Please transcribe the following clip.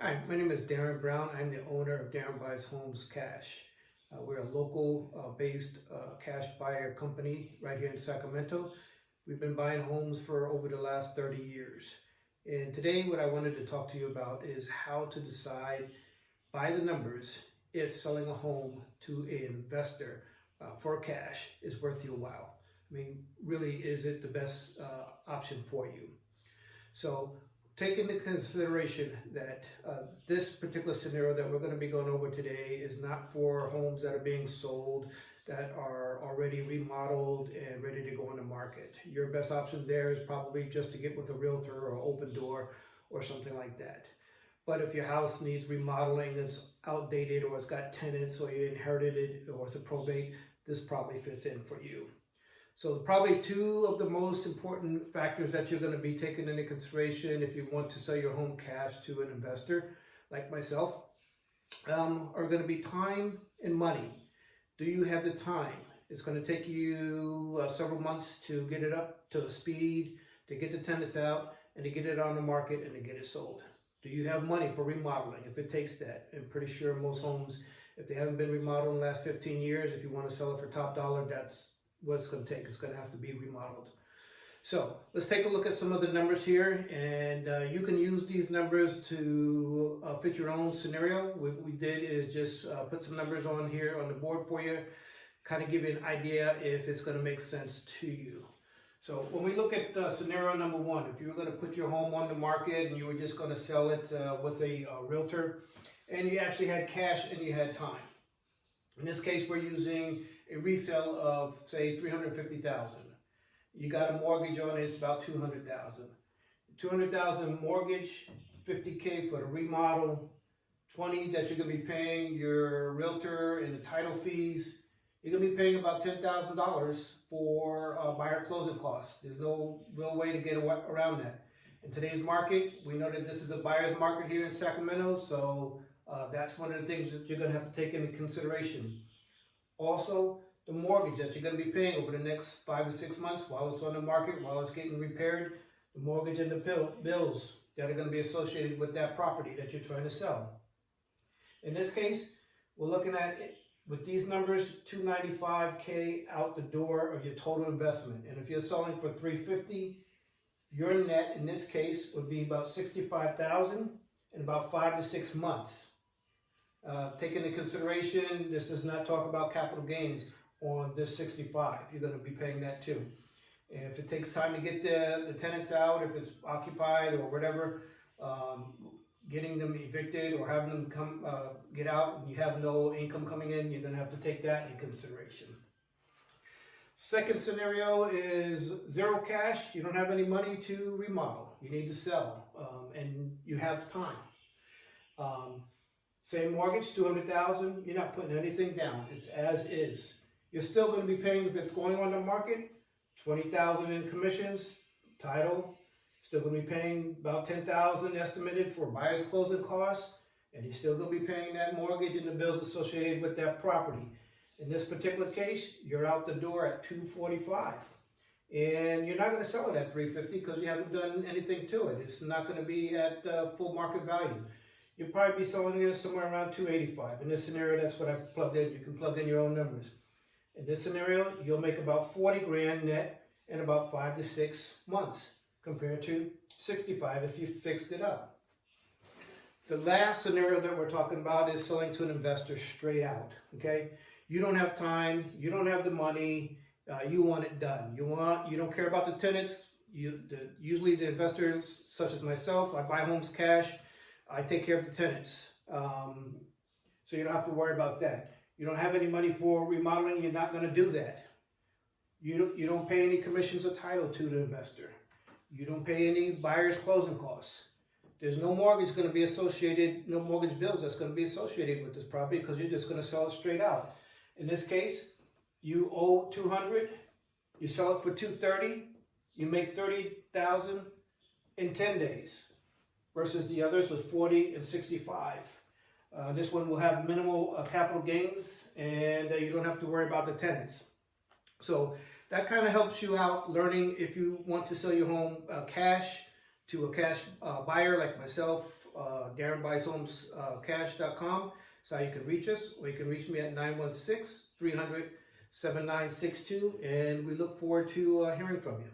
Hi, my name is Darren Brown. I'm the owner of Darren Buys Homes Cash. We're a local based cash buyer company right here in Sacramento. We've been buying homes for over the last 30 years. And today what I wanted to talk to you about is how to decide by the numbers if selling a home to an investor for cash is worth your while. I mean, really, is it the best option for you? So take into consideration that this particular scenario that we're going to be going over today is not for homes that are being sold that are already remodeled and ready to go on the market. Your best option there is probably just to get with a realtor or Opendoor or something like that. But if your house needs remodeling, it's outdated, or it's got tenants, or you inherited it, or it's a probate, this probably fits in for you. So probably two of the most important factors that you're going to be taking into consideration if you want to sell your home cash to an investor like myself are going to be time and money. Do you have the time? It's going to take you several months to get it up to speed, to get the tenants out, and to get it on the market and to get it sold. Do you have money for remodeling? If it takes that, I'm pretty sure most homes, if they haven't been remodeled in the last 15 years, if you want to sell it for top dollar, that's what it's going to take. It's going to have to be remodeled. So let's take a look at some of the numbers here, and you can use these numbers to fit your own scenario. What we did is just put some numbers on here on the board for you, kind of give you an idea if it's going to make sense to you. So when we look at scenario number one, if you were going to put your home on the market and you were just going to sell it with a realtor, and you actually had cash and you had time. In this case, we're using a resale of, say, $350,000. You got a mortgage on it, it's about $200,000. $200,000 mortgage, $50K for the remodel, $20,000 that you're going to be paying your realtor and the title fees. You're going to be paying about $10,000 for buyer closing costs. There's no real way to get around that. In today's market, we know that this is a buyer's market here in Sacramento, so that's one of the things that you're going to have to take into consideration. Also, the mortgage that you're going to be paying over the next 5 to 6 months while it's on the market, while it's getting repaired, the mortgage and the bills that are going to be associated with that property that you're trying to sell. In this case, we're looking at it with these numbers, $295K out the door of your total investment. And if you're selling for $350,000, your net in this case would be about $65,000 in about 5 to 6 months. Take into consideration, this does not talk about capital gains on this 65. You're going to be paying that too. And if it takes time to get the tenants out, if it's occupied or whatever, getting them evicted or having them come get out and you have no income coming in, you're going to have to take that into consideration. Second scenario is zero cash. You don't have any money to remodel. You need to sell, and you have time. Same mortgage, $200,000. You're not putting anything down. It's as is. You're still going to be paying, if it's going on the market, $20,000 in commissions, title. Still going to be paying about $10,000 estimated for buyer's closing costs, and you're still going to be paying that mortgage and the bills associated with that property. In this particular case, you're out the door at $245,000, and you're not going to sell it at $350,000 because you haven't done anything to it. It's not going to be at full market value. You'll probably be selling it somewhere around $285,000. In this scenario, that's what I plugged in. You can plug in your own numbers. In this scenario, you'll make about $40,000 net in about 5 to 6 months, compared to $65,000 if you fixed it up. The last scenario that we're talking about is selling to an investor straight out. Okay, you don't have time, you don't have the money, you want it done. You don't care about the tenants. Usually the investors, such as myself, I buy homes cash. I take care of the tenants, so you don't have to worry about that. You don't have any money for remodeling, you're not going to do that. You don't pay any commissions or title to the investor. You don't pay any buyer's closing costs. There's no mortgage going to be associated, no mortgage bills that's going to be associated with this property because you're just going to sell it straight out. In this case, you owe $200,000, you sell it for $230,000, you make $30,000 in 10 days. Versus the others was $40,000 and $65,000. This one will have minimal capital gains, and you don't have to worry about the tenants. So that kind of helps you out learning if you want to sell your home cash to a cash buyer like myself DarrenBuysHomesCash.com. So you can reach us, or you can reach me at 916-300-7962, and we look forward to hearing from you.